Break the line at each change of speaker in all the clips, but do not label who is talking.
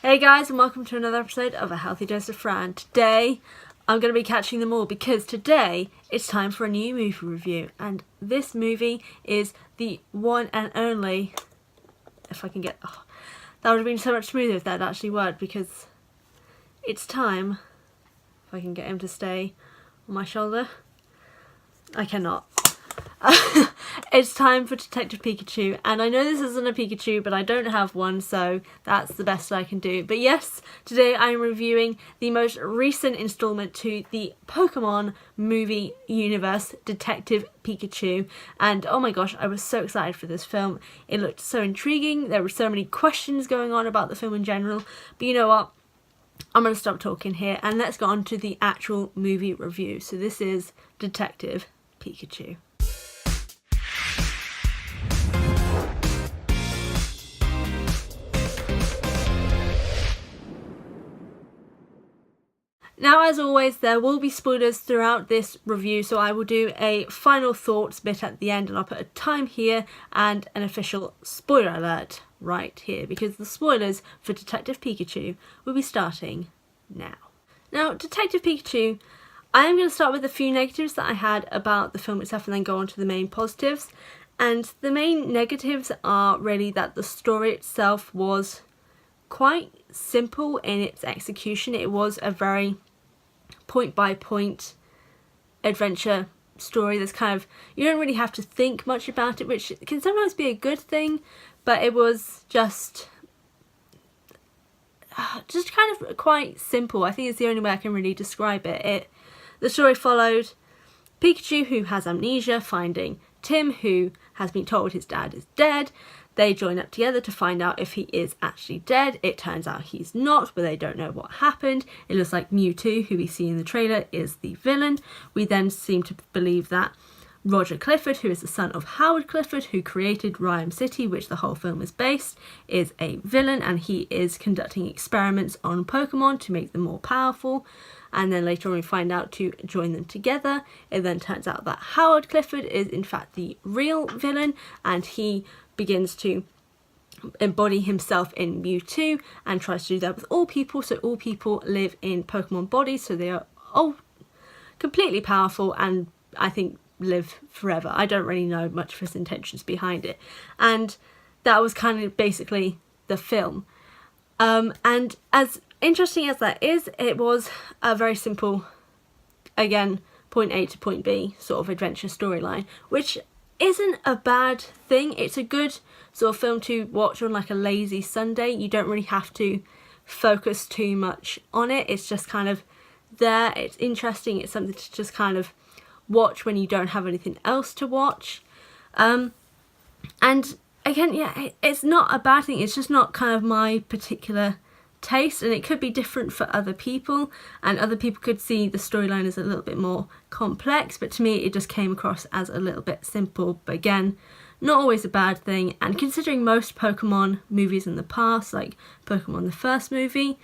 Hey guys, and welcome to another episode of A Healthy Dose of Fran. Today I'm going to be catching them all because today it's time for a new movie review, and this movie is the one and only, if I can get, that would have been so much smoother if that actually worked, because it's time, if I can get him to stay on my shoulder. I cannot. It's time for Detective Pikachu, and I know this isn't a Pikachu, but I don't have one, so that's the best I can do. But yes, today I'm reviewing the most recent installment to the Pokemon movie universe, Detective Pikachu, and oh my gosh, I was so excited for this film. It looked so intriguing, there were so many questions going on about the film in general, but you know what? I'm going to stop talking here, and let's go on to the actual movie review. So this is Detective Pikachu. Now, as always, there will be spoilers throughout this review, so I will do a final thoughts bit at the end, and I'll put a time here and an official spoiler alert right here, because the spoilers for Detective Pikachu will be starting now. Now, Detective Pikachu, I am going to start with a few negatives that I had about the film itself and then go on to the main positives. And the main negatives are really that the story itself was quite simple in its execution. It was a very point-by-point adventure story. There's kind of, you don't really have to think much about it, which can sometimes be a good thing, but it was just kind of quite simple. I think it's the only way I can really describe it. The story followed Pikachu, who has amnesia, finding Tim, who has been told his dad is dead. They join up together to find out if he is actually dead. It turns out he's not, but they don't know what happened. It looks like Mewtwo, who we see in the trailer, is the villain. We then seem to believe that Roger Clifford, who is the son of Howard Clifford, who created Rhyme City, which the whole film is based, is a villain, and he is conducting experiments on Pokemon to make them more powerful. And then later on we find out to join them together. It then turns out that Howard Clifford is in fact the real villain, and he begins to embody himself in Mewtwo and tries to do that with all people. So all people live in Pokemon bodies, so they are all completely powerful and I think live forever. I don't really know much of his intentions behind it. And that was kind of basically the film. And as interesting as that is, it was a very simple, again, point A to point B sort of adventure storyline, which isn't a bad thing. It's a good sort of film to watch on like a lazy Sunday. You don't really have to focus too much on it. It's just kind of there. It's interesting. It's something to just kind of watch when you don't have anything else to watch. And again, yeah, it's not a bad thing. It's just not kind of my particular taste, and it could be different for other people, and other people could see the storyline as a little bit more complex, but to me it just came across as a little bit simple. But again, not always a bad thing, and considering most Pokemon movies in the past, like Pokemon the first movie,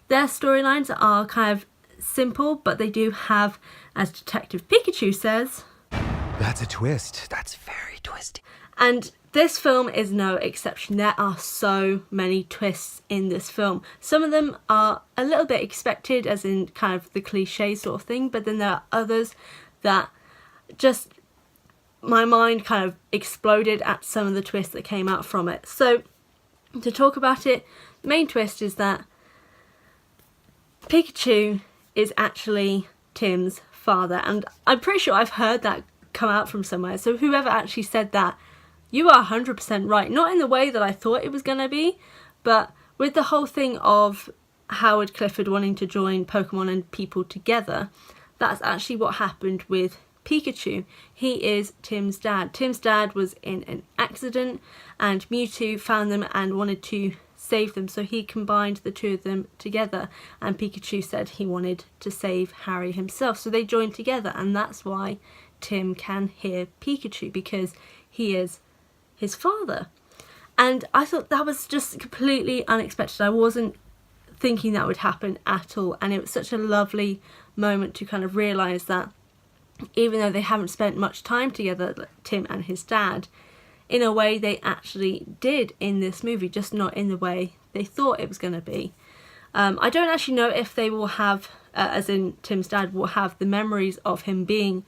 their storylines are kind of simple, but they do have, as Detective Pikachu says,
"That's a twist. That's very twisty."
And this film is no exception. There are so many twists in this film. Some of them are a little bit expected, as in kind of the cliche sort of thing, but then there are others that just, my mind kind of exploded at some of the twists that came out from it. So to talk about it, the main twist is that Pikachu is actually Tim's father, and I'm pretty sure I've heard that come out from somewhere. So whoever actually said that, you are 100% right. Not in the way that I thought it was going to be, but with the whole thing of Howard Clifford wanting to join Pokemon and people together, that's actually what happened with Pikachu. He is Tim's dad. Tim's dad was in an accident and Mewtwo found them and wanted to save them, so he combined the two of them together, and Pikachu said he wanted to save Harry himself, so they joined together, and that's why Tim can hear Pikachu, because he is his father. And I thought that was just completely unexpected. I wasn't thinking that would happen at all, and it was such a lovely moment to kind of realise that even though they haven't spent much time together, Tim and his dad, in a way they actually did in this movie, just not in the way they thought it was going to be. I don't actually know if they will have, as in Tim's dad, will have the memories of him being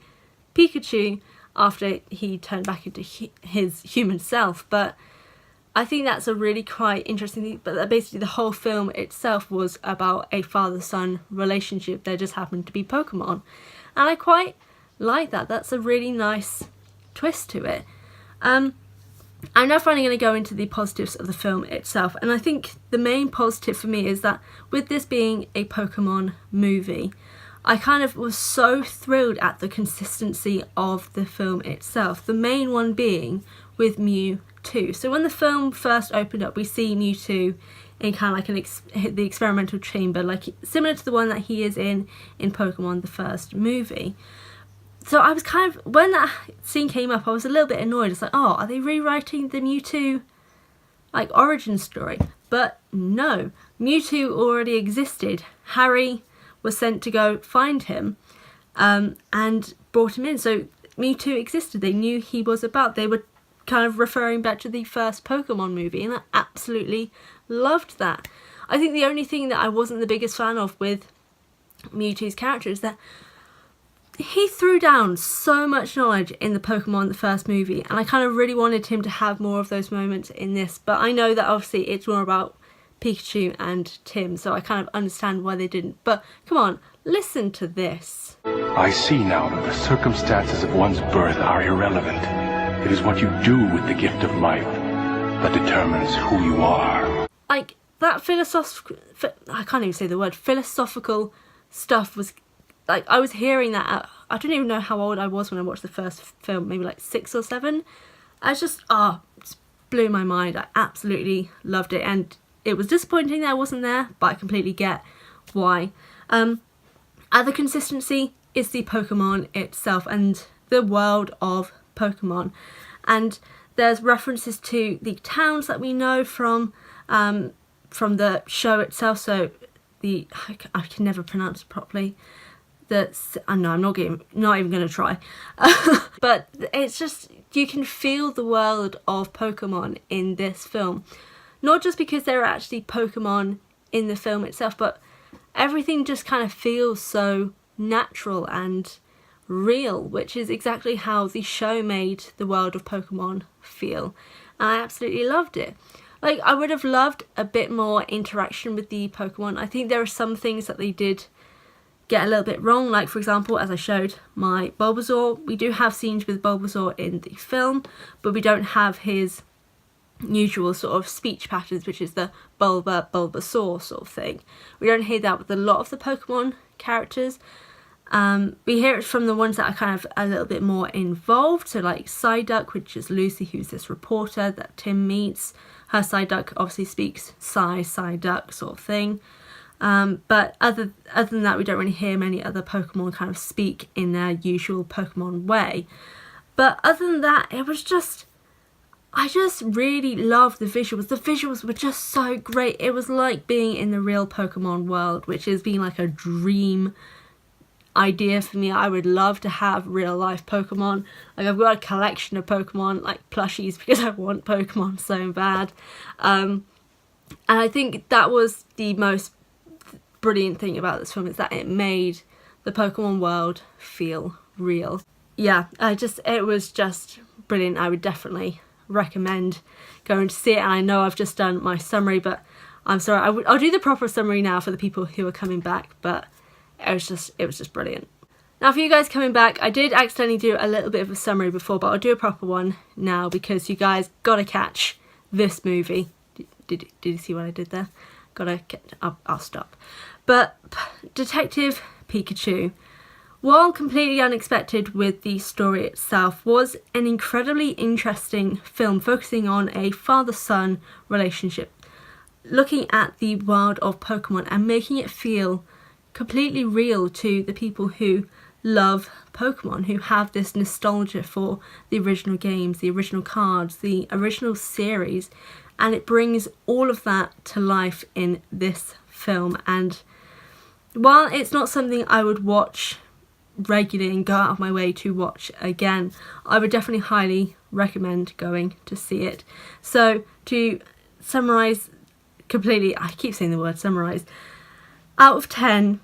Pikachu after he turned back into his human self, but I think that's a really quite interesting thing. But basically the whole film itself was about a father-son relationship. There just happened to be Pokemon, and I quite like that. That's a really nice twist to it. I'm now finally going to go into the positives of the film itself, and I think the main positive for me is that with this being a Pokemon movie, I kind of was so thrilled at the consistency of the film itself. The main one being with Mewtwo. So when the film first opened up, we see Mewtwo in kind of like the experimental chamber, like similar to the one that he is in Pokemon the first movie. So I was kind of, when that scene came up, I was a little bit annoyed. It's like, oh, are they rewriting the Mewtwo like origin story? But no, Mewtwo already existed. Harry was sent to go find him and brought him in. So Mewtwo existed. They knew he was about. They were kind of referring back to the first Pokemon movie, and I absolutely loved that. I think the only thing that I wasn't the biggest fan of with Mewtwo's character is that he threw down so much knowledge in the Pokemon the first movie, and I kind of really wanted him to have more of those moments in this, but I know that obviously it's more about Pikachu and Tim, so I kind of understand why they didn't. But come on, listen to this.
I see now that the circumstances of one's birth are irrelevant. It is what you do with the gift of life that determines who you are.
Like, that I can't even say the word, philosophical stuff was, like, I was hearing that I don't even know how old I was when I watched the first film, maybe like 6 or 7. I just, just blew my mind. I absolutely loved it, and it was disappointing that I wasn't there, but I completely get why. Other consistency is the Pokemon itself and the world of Pokemon, and there's references to the towns that we know from the show itself. So I can never pronounce it properly. I know I'm not even going to try. But it's just, you can feel the world of Pokemon in this film. Not just because there are actually Pokemon in the film itself, but everything just kind of feels so natural and real, which is exactly how the show made the world of Pokemon feel. And I absolutely loved it. Like, I would have loved a bit more interaction with the Pokemon. I think there are some things that they did get a little bit wrong, like for example, as I showed my Bulbasaur, we do have scenes with Bulbasaur in the film, but we don't have his usual sort of speech patterns, which is the Bulbasaur sort of thing. We don't hear that with a lot of the Pokemon characters. We hear it from the ones that are kind of a little bit more involved, so like Psyduck, which is Lucy, who's this reporter that Tim meets. Her Psyduck obviously speaks Psyduck sort of thing. But other than that, we don't really hear many other Pokemon kind of speak in their usual Pokemon way. But other than that, it was just, I just really loved the visuals. The visuals were just so great. It was like being in the real Pokemon world, which has been like a dream idea for me. I would love to have real life Pokemon. Like, I've got a collection of Pokemon, like plushies, because I want Pokemon so bad. And I think that was the most brilliant thing about this film, is that it made the Pokemon world feel real. Yeah, it was just brilliant. I would definitely recommend going to see it, and I know I've just done my summary, but I'm sorry, I'll do the proper summary now for the people who are coming back, but it was just brilliant. Now, for you guys coming back, I did accidentally do a little bit of a summary before, but I'll do a proper one now, because you guys gotta catch this movie. Did you see what I did there? I'll stop. But Detective Pikachu, while completely unexpected with the story itself, was an incredibly interesting film focusing on a father-son relationship, looking at the world of Pokemon and making it feel completely real to the people who love Pokemon, who have this nostalgia for the original games, the original cards, the original series, and it brings all of that to life in this film. And while it's not something I would watch regularly and go out of my way to watch again, I would definitely highly recommend going to see it. So to summarise completely, I keep saying the word summarise, out of 10,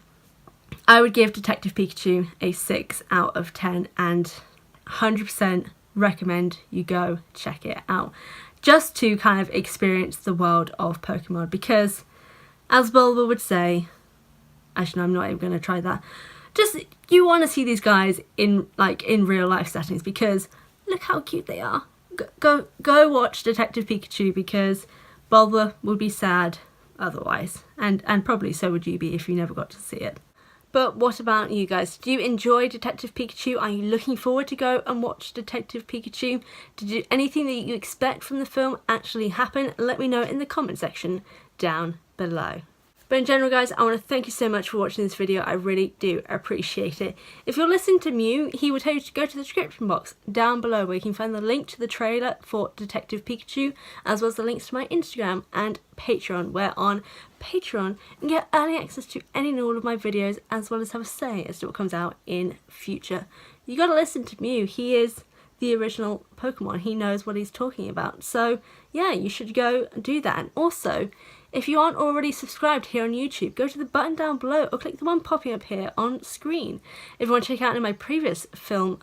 I would give Detective Pikachu a 6 out of 10 and 100% recommend you go check it out. Just to kind of experience the world of Pokemon, because as Bulba would say, actually no, I'm not even going to try that, just you want to see these guys in real life settings, because look how cute they are. Go watch Detective Pikachu, because Bulba would be sad otherwise, and probably so would you be if you never got to see it. But what about you guys? Do you enjoy Detective Pikachu? Are you looking forward to go and watch Detective Pikachu? Did anything that you expect from the film actually happen? Let me know in the comment section down below. But in general, guys, I want to thank you so much for watching this video. I really do appreciate it. If you're listening to Mew, he would tell you to go to the description box down below where you can find the link to the trailer for Detective Pikachu, as well as the links to my Instagram and Patreon, where on Patreon you can get early access to any and all of my videos, as well as have a say as to what comes out in future. You got to listen to Mew. He is the original Pokemon. He knows what he's talking about. So yeah, you should go do that. And also, if you aren't already subscribed here on YouTube, go to the button down below or click the one popping up here on screen. If you want to check out any of my previous film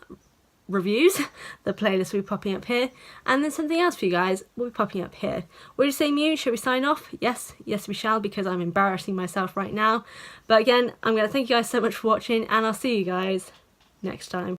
reviews, the playlist will be popping up here, and then something else for you guys will be popping up here. What do you say, Mew? Shall we sign off? Yes, we shall, because I'm embarrassing myself right now. But again, I'm going to thank you guys so much for watching, and I'll see you guys next time.